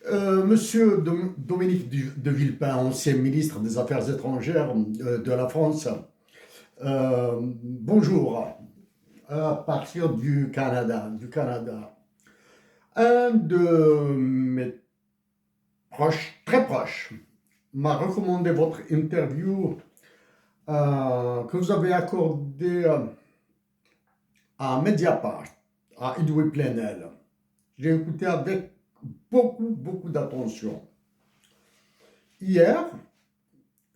Monsieur Dominique de Villepin, ancien ministre des Affaires étrangères de la France, bonjour, à partir du Canada. Un de mes proches, très proches, m'a recommandé votre interview que vous avez accordée à Mediapart, à Edoui Plenel. J'ai écouté avec beaucoup d'attention. Hier,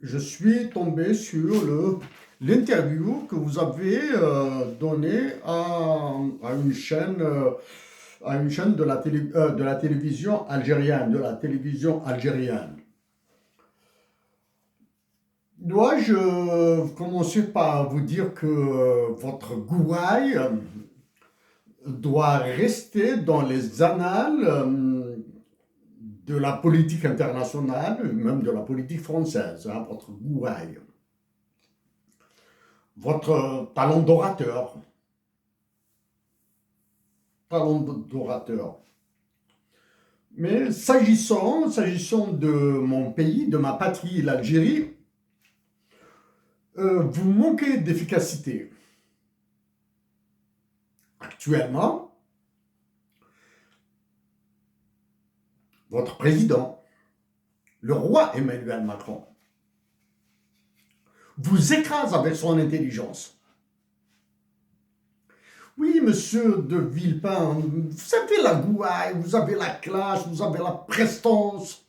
je suis tombé sur l'interview que vous avez donnée à une chaîne de la télévision algérienne. Dois-je commencer par vous dire que votre gouaille doit rester dans les annales de la politique internationale, même de la politique française, hein, votre gouaille, votre talent d'orateur. Mais s'agissant de mon pays, de ma patrie, l'Algérie, vous manquez d'efficacité. Actuellement, votre président, le roi Emmanuel Macron, vous écrase avec son intelligence. Oui, monsieur de Villepin, vous avez la gouaille, vous avez la classe, vous avez la prestance.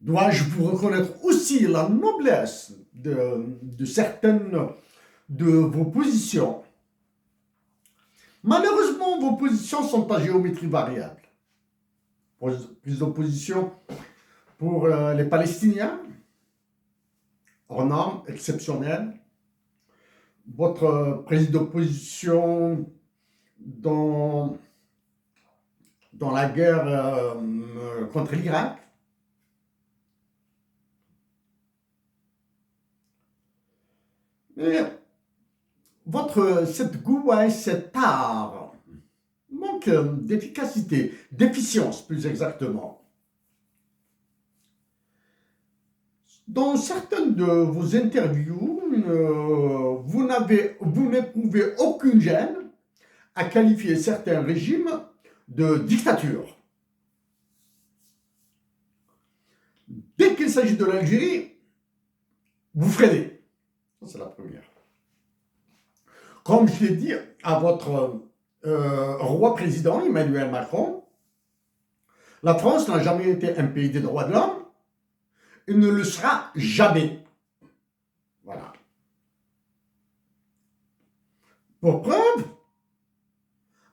Dois-je vous reconnaître aussi la noblesse de certaines de vos positions? Malheureusement, vos positions sont à géométrie variable. Prise d'opposition pour les Palestiniens, hors norme, exceptionnelle. Votre prise d'opposition dans la guerre contre l'Irak. Mais cette gouaille, cet art, manque d'efficacité, d'efficience plus exactement. Dans certaines de vos interviews, vous n'éprouvez aucune gêne à qualifier certains régimes de dictature. Dès qu'il s'agit de l'Algérie, vous freinez. Ça, c'est la première. Comme je l'ai dit à votre roi président, Emmanuel Macron, la France n'a jamais été un pays des droits de l'homme. Il ne le sera jamais. Voilà. Pour preuve,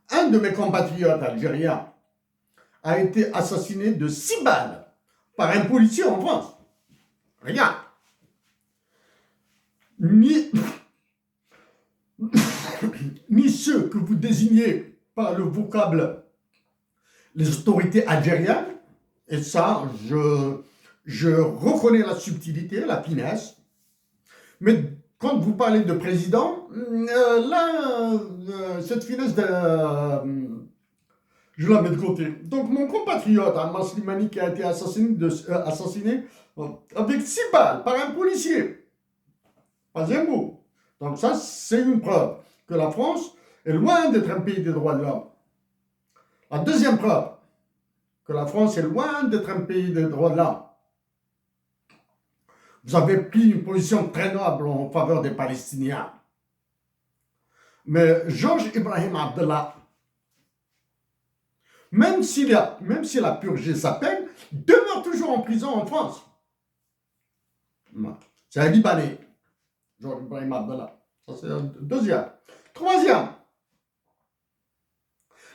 un de mes compatriotes algériens a été assassiné de 6 balles par un policier en France. Rien. Ni ceux que vous désignez par le vocable les autorités algériennes, et ça, je reconnais la subtilité, la finesse, mais quand vous parlez de président, cette finesse, je la mets de côté. Donc mon compatriote, Ammar Slimani, qui a été assassiné avec 6 balles par un policier, pas un mot. Donc ça, c'est une preuve que la France est loin d'être un pays des droits de l'homme. La deuxième preuve que la France est loin d'être un pays des droits de l'homme. Vous avez pris une position très noble en faveur des Palestiniens. Mais Georges Ibrahim Abdallah, même s'il a purgé sa peine, demeure toujours en prison en France. C'est un Libanais, Georges Ibrahim Abdallah. Ça, c'est un deuxième. Troisième,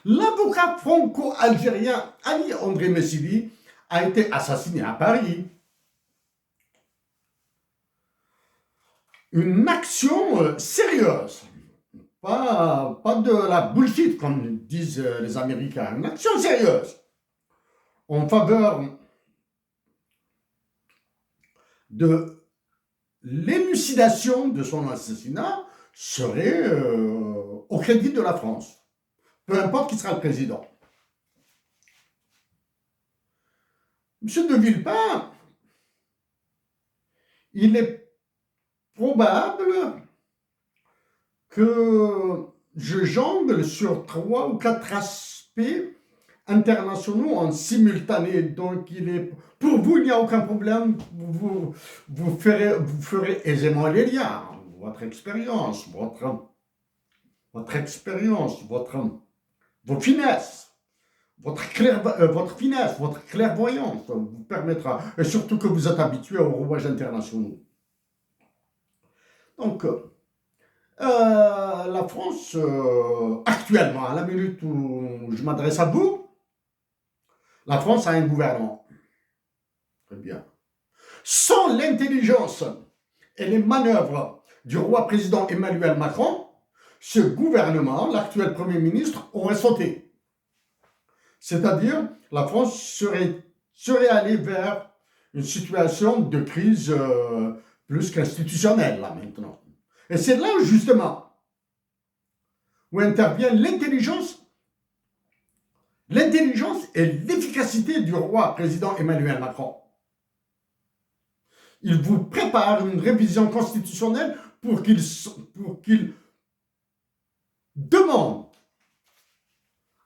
l'avocat franco-algérien Ali André Messili a été assassiné à Paris. Une action sérieuse, pas de la bullshit comme disent les Américains, une action sérieuse en faveur de l'élucidation de son assassinat serait au crédit de la France, peu importe qui sera le président. M. de Villepin, il est probable que je jongle sur 3 ou 4 aspects internationaux en simultané. Donc, pour vous, il n'y a aucun problème. Vous ferez aisément les liens. Votre expérience, vos finesses, votre finesse, votre clairvoyance vous permettra. Et surtout que vous êtes habitué aux rouages internationaux. Donc, la France, actuellement, à la minute où je m'adresse à vous, la France a un gouvernement. Très bien. Sans l'intelligence et les manœuvres du roi président Emmanuel Macron, ce gouvernement, l'actuel Premier ministre, aurait sauté. C'est-à-dire, la France serait allée vers une situation de crise plus qu'institutionnelle, là, maintenant. Et c'est là, justement, où intervient l'intelligence et l'efficacité du roi président Emmanuel Macron. Il vous prépare une révision constitutionnelle pour qu'il demande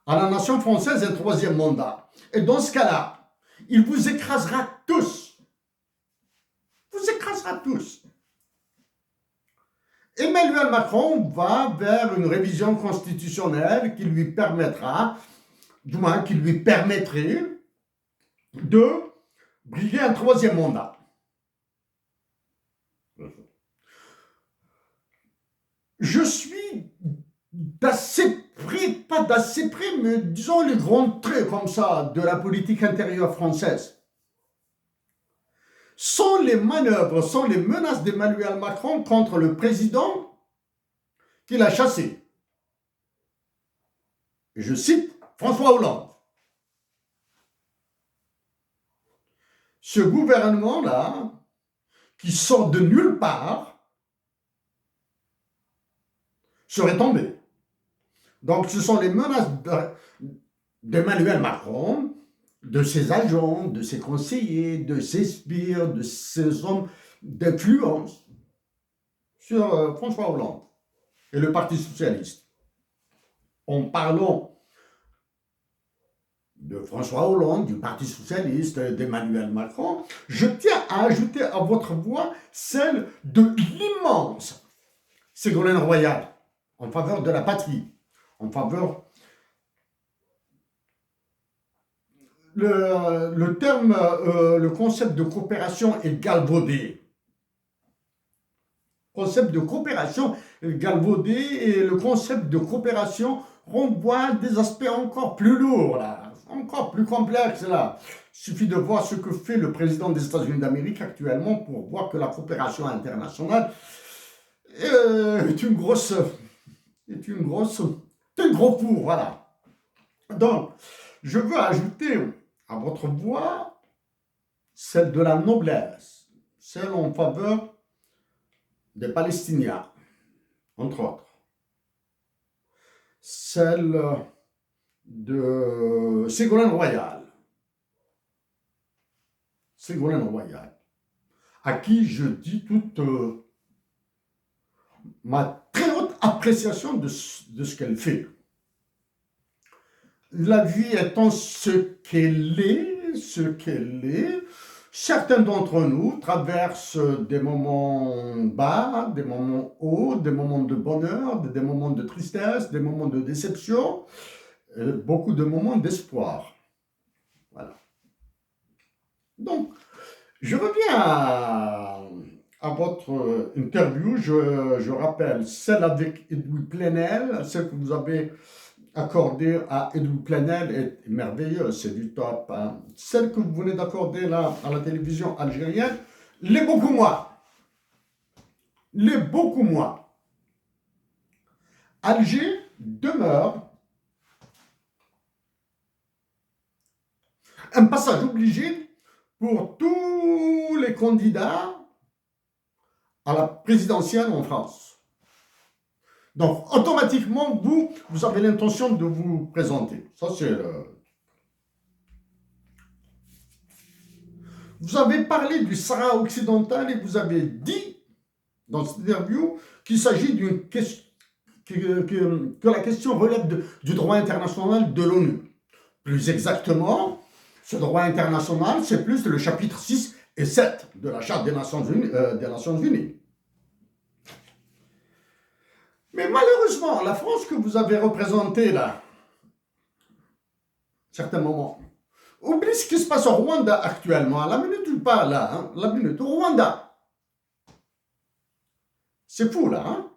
à la nation française un 3e mandat. Et dans ce cas-là, il vous écrasera tous. Vous écrasera tous. Emmanuel Macron va vers une révision constitutionnelle qui lui permettra, du moins qui lui permettrait de briguer un 3e mandat. Je suis d'assez près, pas d'assez près, mais disons les grands traits comme ça de la politique intérieure française. Sans les manœuvres, sans les menaces d'Emmanuel Macron contre le président qu'il a chassé. Et je cite François Hollande. Ce gouvernement-là, qui sort de nulle part, serait tombé. Donc ce sont les menaces d'Emmanuel Macron, de ses agents, de ses conseillers, de ses sbires, de ses hommes d'influence sur François Hollande et le Parti socialiste. En parlant de François Hollande, du Parti socialiste, d'Emmanuel Macron, je tiens à ajouter à votre voix celle de l'immense Ségolène Royal en faveur de la patrie, en faveur... Le concept de coopération est galvaudé. Le concept de coopération est galvaudé et le concept de coopération renvoie à des aspects encore plus lourds, là, encore plus complexes. Là. Il suffit de voir ce que fait le président des États-Unis d'Amérique actuellement pour voir que la coopération internationale est un gros four, voilà. Donc, je veux ajouter à votre voix celle de la noblesse, celle en faveur des Palestiniens, entre autres. Celle de Ségolène Royal. Ségolène Royal, à qui je dis toute ma très haute appréciation de ce qu'elle fait. La vie étant ce qu'elle est, certains d'entre nous traversent des moments bas, des moments hauts, des moments de bonheur, des moments de tristesse, des moments de déception, beaucoup de moments d'espoir. Voilà. Donc, je reviens à votre interview. Je rappelle celle avec Edoui Plenel, celle que vous avez accordée à Edoui Plenel est merveilleuse, c'est du top. Hein. Celle que vous venez d'accorder là à la télévision algérienne, l'est beaucoup moins. L'est beaucoup moins. Alger demeure un passage obligé pour tous les candidats à la présidentielle en France. Donc, automatiquement, vous avez l'intention de vous présenter. Ça, c'est Vous avez parlé du Sahara occidental et vous avez dit dans cette interview qu'il s'agit d'une question, que la question relève du droit international de l'ONU. Plus exactement, ce droit international, c'est plus le chapitre 6 et 7 de la Charte des Nations Unies. Mais malheureusement, la France que vous avez représentée là, à certains moments, oublie ce qui se passe au Rwanda actuellement. À la minute où je parle là, hein, la minute au Rwanda. C'est fou là. Hein?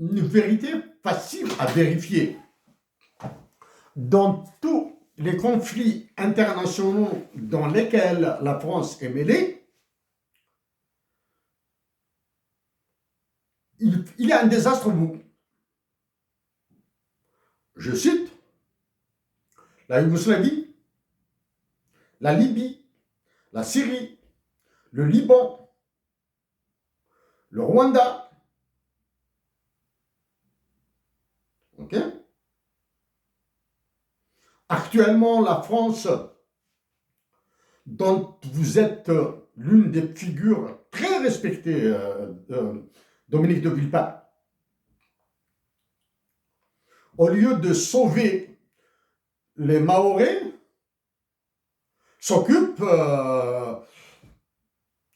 Une vérité facile à vérifier. Dans tous les conflits internationaux dans lesquels la France est mêlée, il y a un désastre au bout. Je cite la Yougoslavie, la Libye, la Syrie, le Liban, le Rwanda. Ok? Actuellement, la France, dont vous êtes l'une des figures très respectées, Dominique de Villepin, au lieu de sauver les Mahorais, s'occupe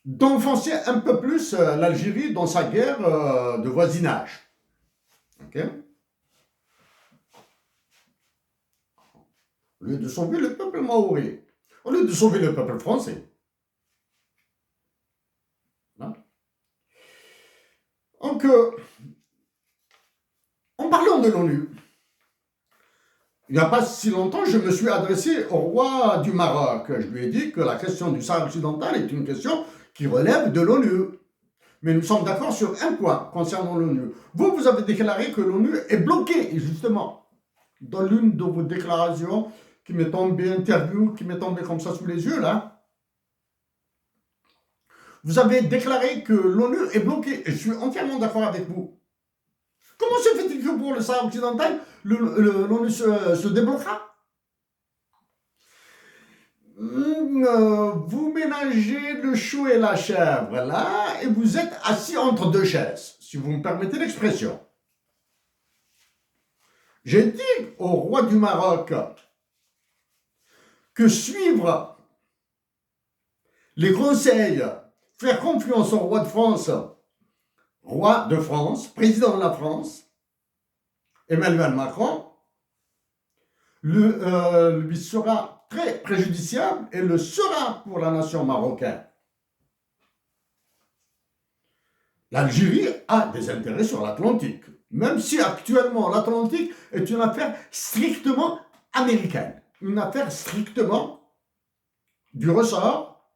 d'enfoncer un peu plus l'Algérie dans sa guerre de voisinage. Okay? Au lieu de sauver le peuple maoré, au lieu de sauver le peuple français. Hein? Donc, en parlant de l'ONU, il n'y a pas si longtemps, je me suis adressé au roi du Maroc. Je lui ai dit que la question du Sahara occidental est une question qui relève de l'ONU. Mais nous sommes d'accord sur un point concernant l'ONU. Vous avez déclaré que l'ONU est bloquée, justement, dans l'une de vos déclarations qui m'est tombée, interview, qui m'est tombée comme ça sous les yeux, là. Vous avez déclaré que l'ONU est bloquée, et je suis entièrement d'accord avec vous. Comment se fait-il que pour le Sahara occidental, l'ONU se débloquera? Vous ménagez le chou et la chèvre, là, et vous êtes assis entre deux chaises, si vous me permettez l'expression. J'ai dit au roi du Maroc que suivre les conseils, faire confiance au roi de France, président de la France, Emmanuel Macron, lui sera très préjudiciable et le sera pour la nation marocaine. L'Algérie a des intérêts sur l'Atlantique, même si actuellement l'Atlantique est une affaire strictement américaine, une affaire strictement du ressort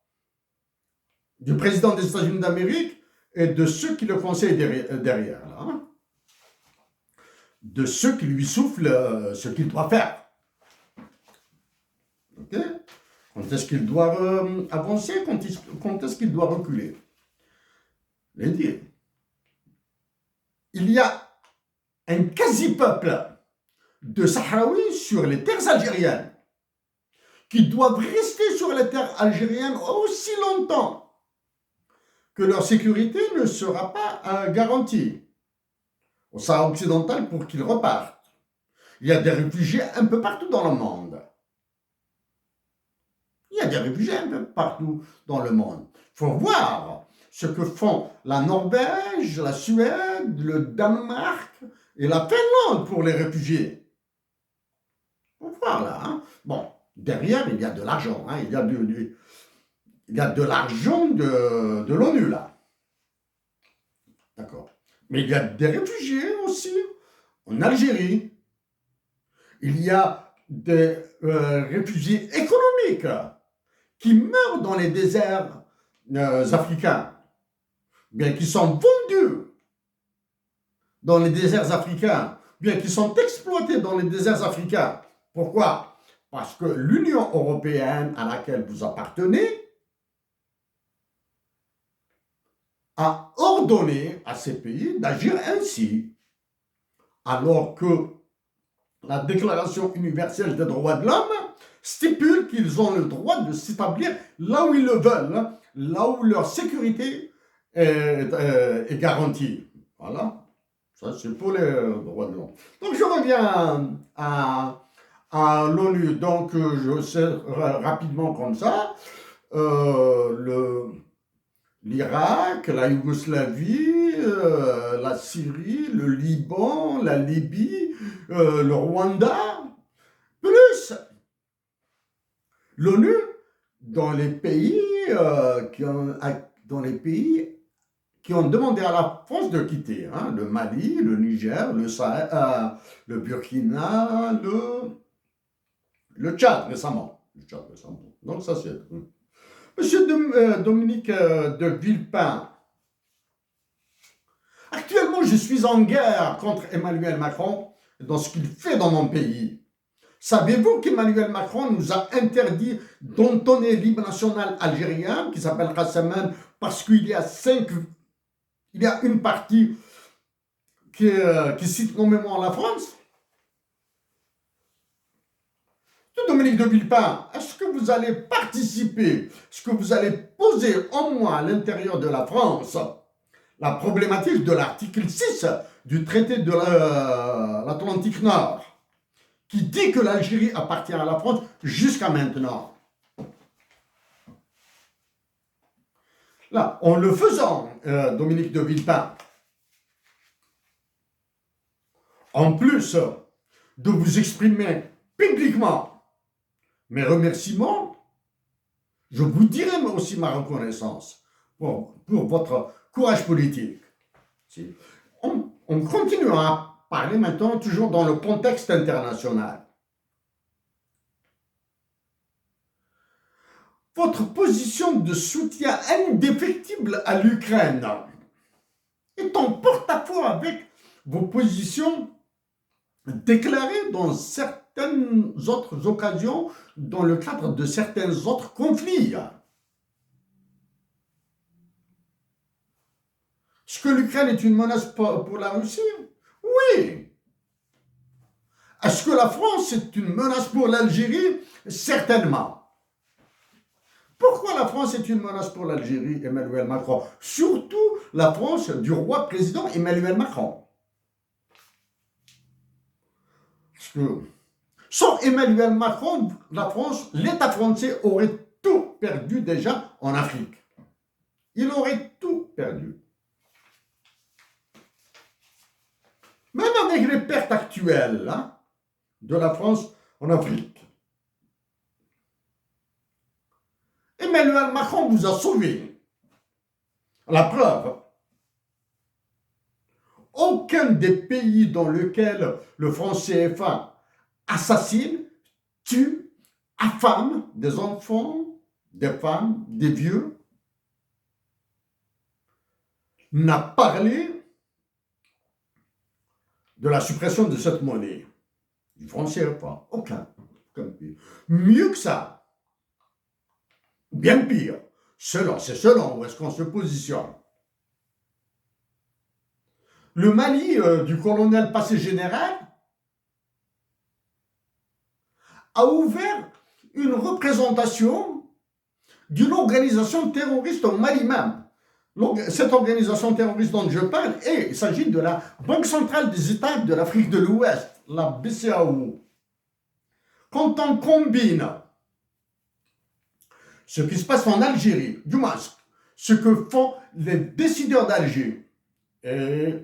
du président des États-Unis d'Amérique et de ceux qui le conseillent derrière, là, hein, de ceux qui lui soufflent ce qu'il doit faire. Okay? Quand est-ce qu'il doit avancer, quand est-ce qu'il doit reculer? Les dire. Il y a un quasi-peuple de Sahraouis sur les terres algériennes qui doivent rester sur les terres algériennes aussi longtemps que leur sécurité ne sera pas garantie au Sahara occidental pour qu'ils repartent. Il y a des réfugiés un peu partout dans le monde. Il y a des réfugiés un peu partout dans le monde. Il faut voir ce que font la Norvège, la Suède, le Danemark et la Finlande pour les réfugiés. Il faut voir là. Hein. Bon, derrière, il y a de l'argent. Hein. Il y a de l'argent de l'ONU là. D'accord. Mais il y a des réfugiés aussi en Algérie. Il y a des réfugiés économiques qui meurent dans les déserts africains, bien qu'ils sont vendus dans les déserts africains, bien qu'ils sont exploités dans les déserts africains. Pourquoi? Parce que l'Union européenne à laquelle vous appartenez a ordonné à ces pays d'agir ainsi, alors que La Déclaration universelle des droits de l'homme stipule qu'ils ont le droit de s'établir là où ils le veulent, hein, là où leur sécurité est garantie. Voilà, ça c'est pour les droits de l'homme. Donc je reviens à l'ONU, donc je sais rapidement comme ça, l'Irak, la Yougoslavie, la Syrie, le Liban, la Libye, le Rwanda, plus l'ONU dans les pays qui ont demandé à la France de quitter, hein, le Mali, le Niger, le Sahel, le Burkina, le Tchad récemment. Donc ça c'est... Monsieur Dominique de Villepin, actuellement je suis en guerre contre Emmanuel Macron dans ce qu'il fait dans mon pays. Savez-vous qu'Emmanuel Macron nous a interdit d'entonner l'hymne national algérien qui s'appelle Rassaman parce qu'il y a une partie qui cite nommément la France? Dominique de Villepin, est-ce que vous allez participer, est-ce que vous allez poser en moi à l'intérieur de la France la problématique de l'article 6 du traité de l'Atlantique Nord qui dit que l'Algérie appartient à la France jusqu'à maintenant? Là, en le faisant, Dominique de Villepin, en plus de vous exprimer publiquement mes remerciements, je vous dirai aussi ma reconnaissance pour votre courage politique. On continue à parler maintenant toujours dans le contexte international. Votre position de soutien indéfectible à l'Ukraine est en porte-à-faux avec vos positions déclarées dans certaines autres occasions dans le cadre de certains autres conflits. Est-ce que l'Ukraine est une menace pour la Russie? Oui. Est-ce que la France est une menace pour l'Algérie? Certainement. Pourquoi la France est une menace pour l'Algérie, Emmanuel Macron? Surtout la France du roi président Emmanuel Macron. Parce que sans Emmanuel Macron, la France, l'État français aurait tout perdu déjà en Afrique. Il aurait tout perdu. Même avec les pertes actuelles hein, de la France en Afrique. Emmanuel Macron vous a sauvé. La preuve, aucun des pays dans lesquels le franc CFA assassine, tue, affame des enfants, des femmes, des vieux, n'a parlé de la suppression de cette monnaie, du franc CFA. Aucun pays. Mieux que ça, bien pire, c'est selon où est-ce qu'on se positionne. Le Mali du colonel passé général a ouvert une représentation d'une organisation terroriste au Mali même. Cette organisation terroriste dont je parle, il s'agit de la Banque centrale des États de l'Afrique de l'Ouest, la BCAO. Quand on combine ce qui se passe en Algérie, du moins ce que font les décideurs d'Alger, et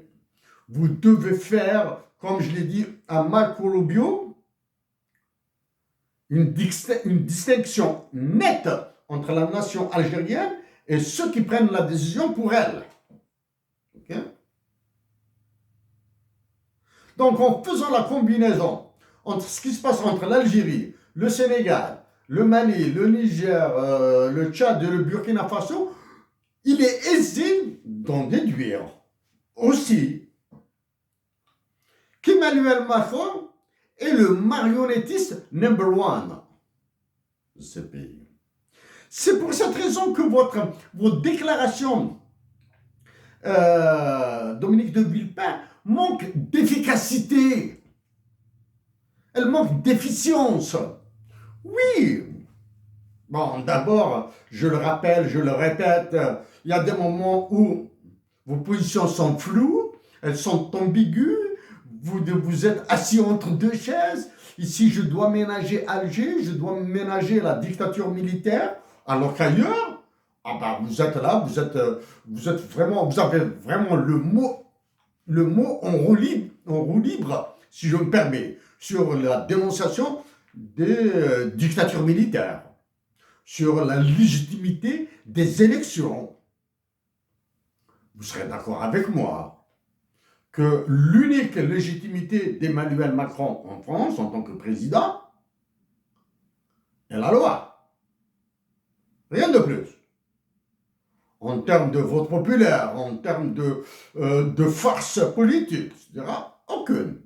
vous devez faire, comme je l'ai dit à Marco Rubio, une distinction nette entre la nation algérienne et ceux qui prennent la décision pour elle. Okay? Donc, en faisant la combinaison entre ce qui se passe entre l'Algérie, le Sénégal, le Mali, le Niger, le Tchad et le Burkina Faso, il est aisé d'en déduire aussi qu'Emmanuel Macron est le marionnettiste number one de ce pays. C'est pour cette raison que vos déclarations, Dominique de Villepin, manquent d'efficacité. Elle manque d'efficience. Oui. Bon, d'abord, je le rappelle, je le répète, il y a des moments où vos positions sont floues, elles sont ambiguës, vous êtes assis entre deux chaises. Ici, je dois ménager Alger, je dois ménager la dictature militaire, alors qu'ailleurs, ah ben, vous êtes là, vous êtes vraiment, vous avez vraiment le mot en roue libre, si je me permets, sur la dénonciation des dictatures militaires, sur la légitimité des élections. Vous serez d'accord avec moi que l'unique légitimité d'Emmanuel Macron en France, en tant que président, est la loi. Rien de plus. En termes de vote populaire, en termes de force politique, etc., aucune.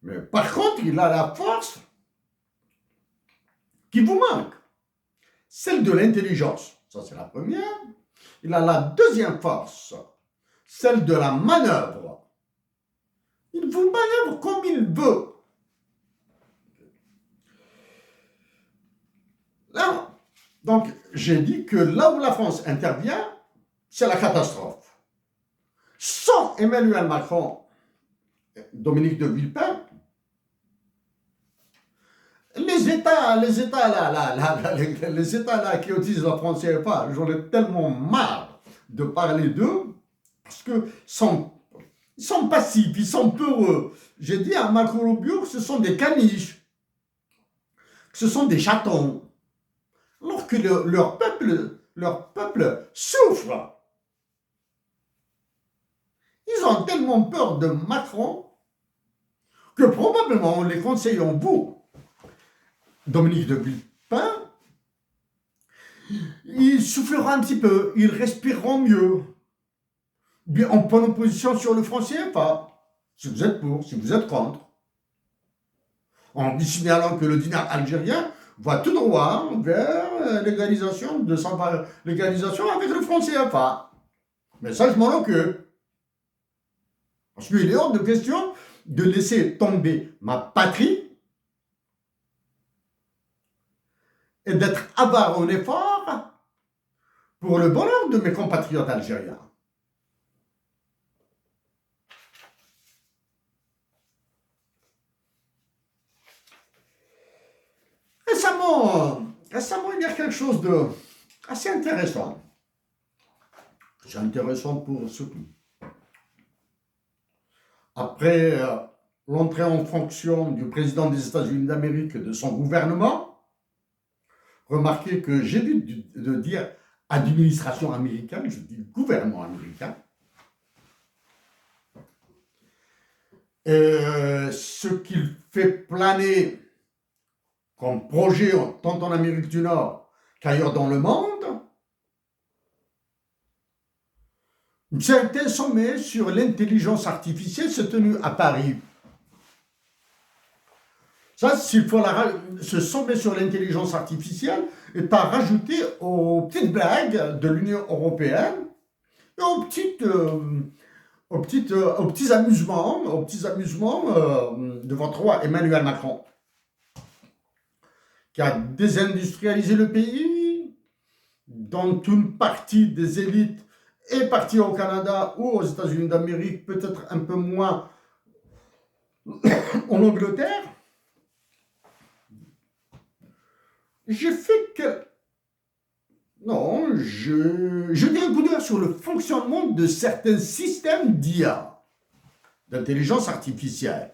Mais par contre, il a la force qui vous manque, celle de l'intelligence. Ça, c'est la première. Il a la deuxième force, celle de la manœuvre. Il vous manœuvre comme il veut. Là, donc, j'ai dit que là où la France intervient, c'est la catastrophe. Sans Emmanuel Macron, Dominique de Villepin, les États là qui utilisent la France CFA, j'en ai tellement marre de parler d'eux, parce qu'ils sont passifs, ils sont peureux. J'ai dit à Marco Rubio que ce sont des caniches, que ce sont des chatons, alors que leur peuple souffre. Ils ont tellement peur de Macron que probablement, en les conseillant, vous, Dominique de Villepin, ils souffleront un petit peu, ils respireront mieux. Bien, en prenant position sur le franc CFA, si vous êtes pour, si vous êtes contre. En signalant que le dinar algérien va tout droit vers l'égalisation avec le franc CFA. Mais ça, je m'en occupe. Parce qu'il est hors de question de laisser tomber ma patrie et d'être avare en effort pour le bonheur de mes compatriotes algériens. Récemment, il y a quelque chose de assez intéressant. C'est intéressant pour ceux qui, après l'entrée en fonction du président des États-Unis d'Amérique et de son gouvernement, remarquez que j'évite de dire administration américaine, je dis gouvernement américain. Ce qu'il fait planer comme projet tant en Amérique du Nord qu'ailleurs dans le monde, c'est un sommet sur l'intelligence artificielle s'est tenu à Paris. Ça, ce sommet sur l'intelligence artificielle est à rajouter aux petites blagues de l'Union européenne et aux petits amusements de votre roi Emmanuel Macron, qui a désindustrialisé le pays, dont une partie des élites est partie au Canada ou aux États-Unis d'Amérique, peut-être un peu moins en Angleterre. J'ai fait que... Non, je dis un coup d'œil sur le fonctionnement de certains systèmes d'IA, d'intelligence artificielle.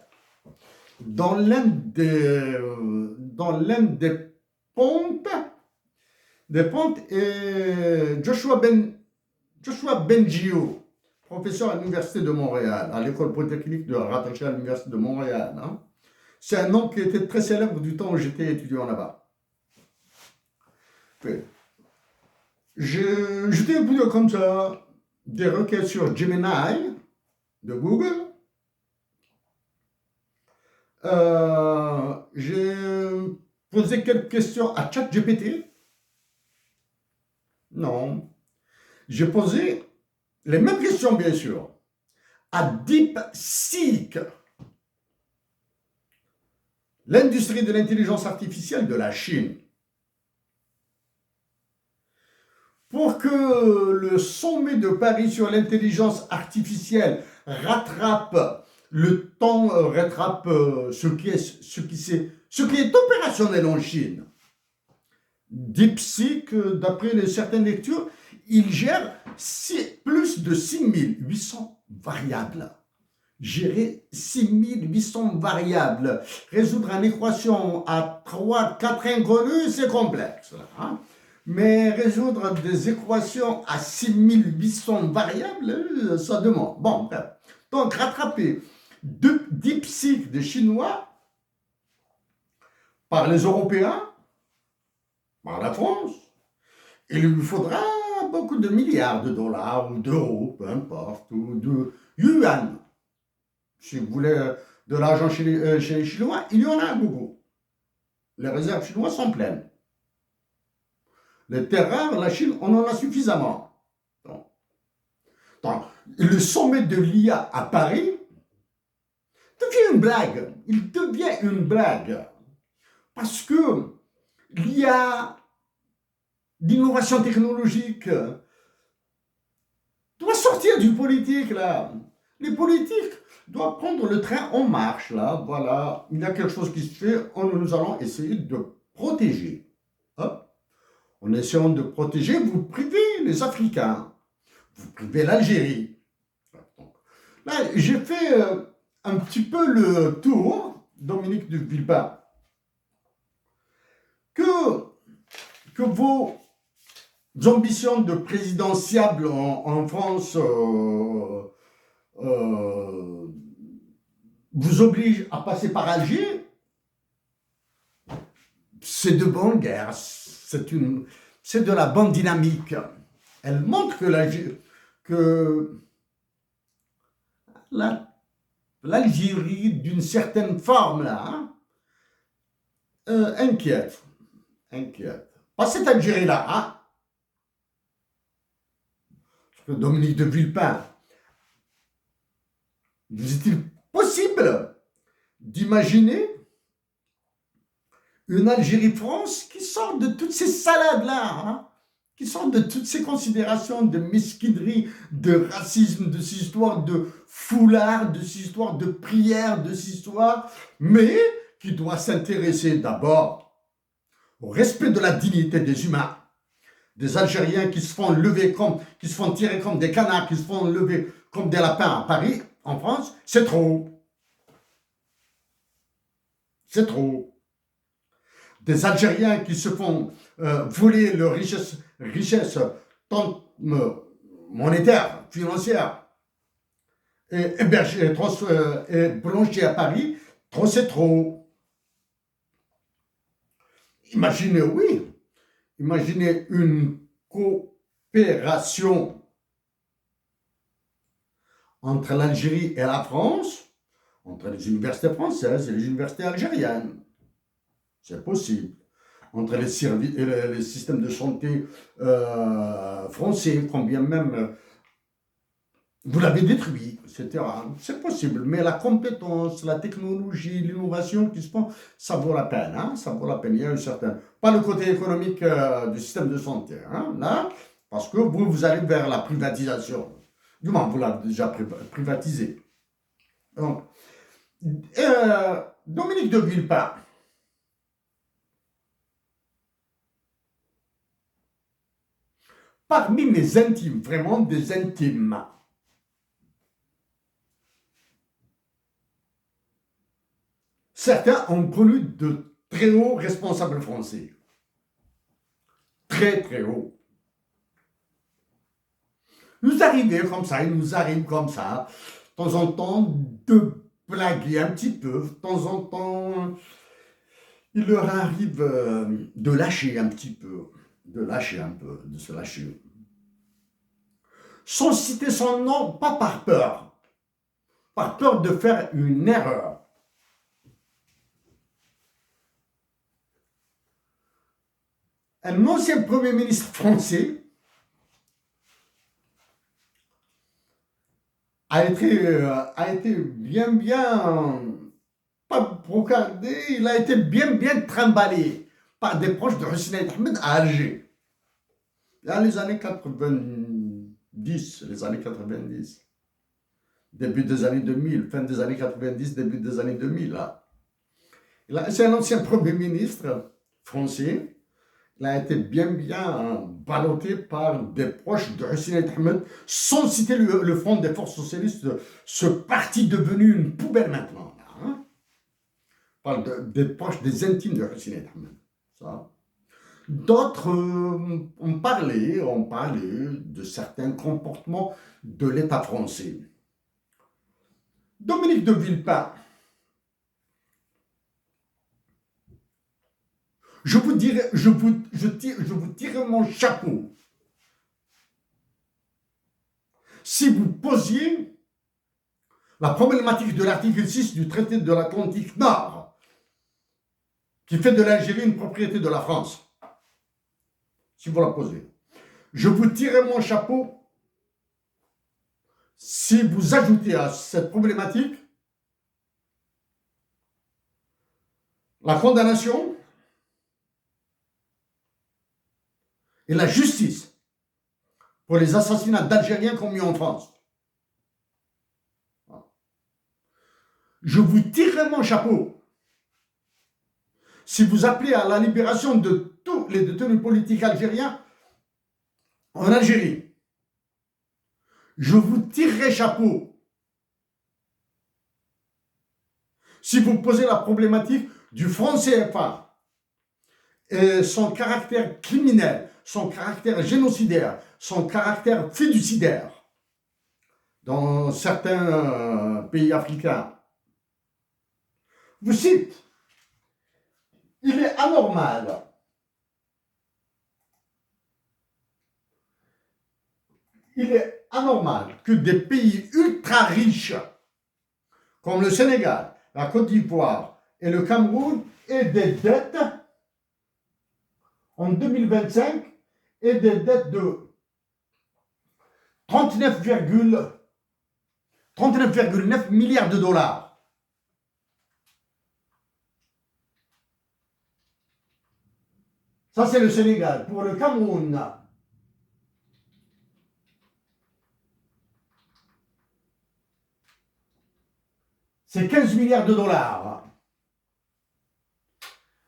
Dans l'un des pontes est Joshua Bengio, professeur à l'Université de Montréal, à l'école polytechnique rattachée à l'Université de Montréal. Hein. C'est un nom qui était très célèbre du temps où j'étais étudiant là-bas. J'ai jeté un coup d'œil comme ça, des requêtes sur Gemini de Google. J'ai posé quelques questions à ChatGPT. Non. J'ai posé les mêmes questions, bien sûr, à DeepSeek. l'industrie de l'intelligence artificielle de la Chine. Pour que le sommet de Paris sur l'intelligence artificielle rattrape le temps, rattrape ce qui est opérationnel en Chine. DeepSeek, d'après certaines lectures, il gère plus de 6800 variables. Gérer 6800 variables, résoudre une équation à 3-4 inconnus, c'est complexe. Hein? Mais résoudre des équations à 6800 variables, ça demande. Bon, bref. Donc, rattraper DeepSeek des Chinois par les Européens, par la France, il lui faudra beaucoup de milliards de dollars ou d'euros, peu importe, ou de yuan. Si vous voulez de l'argent chez les Chinois, il y en a à gogo. Les réserves chinoises sont pleines. Les terres rares, la Chine, on en a suffisamment. Donc, le sommet de l'IA à Paris devient une blague. Il devient une blague. Parce que l'IA, l'innovation technologique, doit sortir du politique, là. Les politiques doivent prendre le train en marche, là. Voilà, il y a quelque chose qui se fait, nous allons essayer de protéger. Hop. En essayant de protéger, vous privez les Africains, vous privez l'Algérie. Là, j'ai fait un petit peu le tour, Dominique de Villepin, que vos ambitions de présidentiable en France vous obligent à passer par Alger. C'est de bonne guerre, c'est de la bonne dynamique. Elle montre que l'Algérie, d'une certaine forme, là, inquiète. Pas cette Algérie-là, hein. Parce que Dominique de Villepin, est-il possible d'imaginer une Algérie-France qui sort de toutes ces salades-là, hein, qui sort de toutes ces considérations de mesquinerie, de racisme, de ces histoires de foulard, de ces histoires de prière, de ces histoires, mais qui doit s'intéresser d'abord au respect de la dignité des humains, des Algériens qui se font lever qui se font tirer comme des canards, qui se font lever comme des lapins à Paris, en France, c'est trop. C'est trop. Des Algériens qui se font voler leur richesse tant monétaire, financière, et héberger, et blanchir à Paris, trop c'est trop. Imaginez une coopération entre l'Algérie et la France, entre les universités françaises et les universités algériennes. C'est possible. Entre les systèmes de santé français, combien même vous l'avez détruit, etc. C'est possible. Mais la compétence, la technologie, l'innovation qui se font, ça vaut la peine. Hein, ça vaut la peine. Il y a un certain... Pas le côté économique du système de santé. Hein, là, parce que vous allez vers la privatisation. Du moins, vous l'avez déjà privatisé. Donc, Dominique de Villepin, parmi mes intimes, vraiment des intimes, certains ont connu de très hauts responsables français. Très, très hauts. Il nous arrive comme ça, de temps en temps, de blaguer un petit peu, de temps en temps, il leur arrive de lâcher un petit peu, de se lâcher. Sans citer son nom, pas par peur de faire une erreur. Un ancien Premier ministre français a été bien pas brocardé, il a été bien trimballé par des proches de Hussein Ahmed à Alger. Dans les années 90, début des années 2000, fin des années 90, début des années 2000. Là. C'est un ancien Premier ministre français. Il a été bien ballotté par des proches de Hussein Ahmed, sans citer le Front des forces socialistes, ce parti devenu une poubelle maintenant. Là, hein. On parle des proches, des intimes de Hussein Ahmed. Ça. D'autres ont parlé de certains comportements de l'État français. Dominique de Villepin, je vous tire mon chapeau si vous posiez la problématique de l'article 6 du traité de l'Atlantique Nord, qui fait de l'Algérie une propriété de la France. Si vous la posez. Je vous tire mon chapeau si vous ajoutez à cette problématique la condamnation et la justice pour les assassinats d'Algériens commis en France. Je vous tirerai mon chapeau si vous appelez à la libération de tous les détenus politiques algériens en Algérie. Je vous tirerai chapeau si vous posez la problématique du franc CFA et son caractère criminel, son caractère génocidaire, son caractère fiduciaire dans certains pays africains. Vous cite, il est anormal que des pays ultra riches comme le Sénégal, la Côte d'Ivoire et le Cameroun aient des dettes en 2025 et des dettes de 39,9 milliards de dollars. Ça, c'est le Sénégal. Pour le Cameroun, c'est 15 milliards de dollars.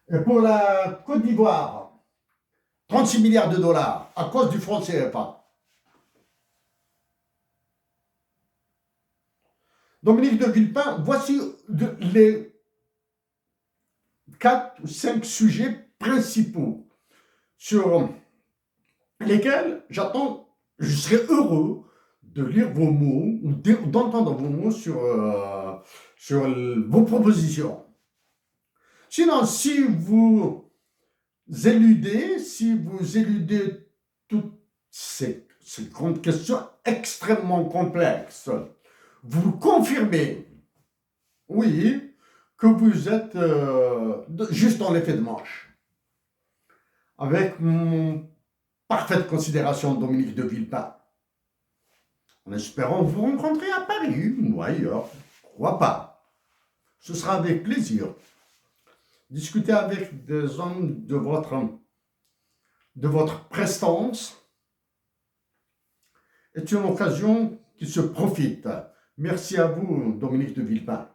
Et pour la Côte d'Ivoire, 36 milliards de dollars à cause du franc CFA. Dominique de Villepin, voici les 4 ou 5 sujets principaux sur lesquels je serais heureux de lire vos mots ou d'entendre vos mots sur vos propositions. Sinon, si vous éludez toutes ces grandes questions extrêmement complexes, vous confirmez, oui, que vous êtes juste dans l'effet de manche. Avec mon parfaite considération, Dominique de Villepin, en espérant vous rencontrer à Paris ou ailleurs, pourquoi pas. Ce sera avec plaisir. Discuter avec des hommes de votre prestance est une occasion qui se profite. Merci à vous, Dominique de Villepin.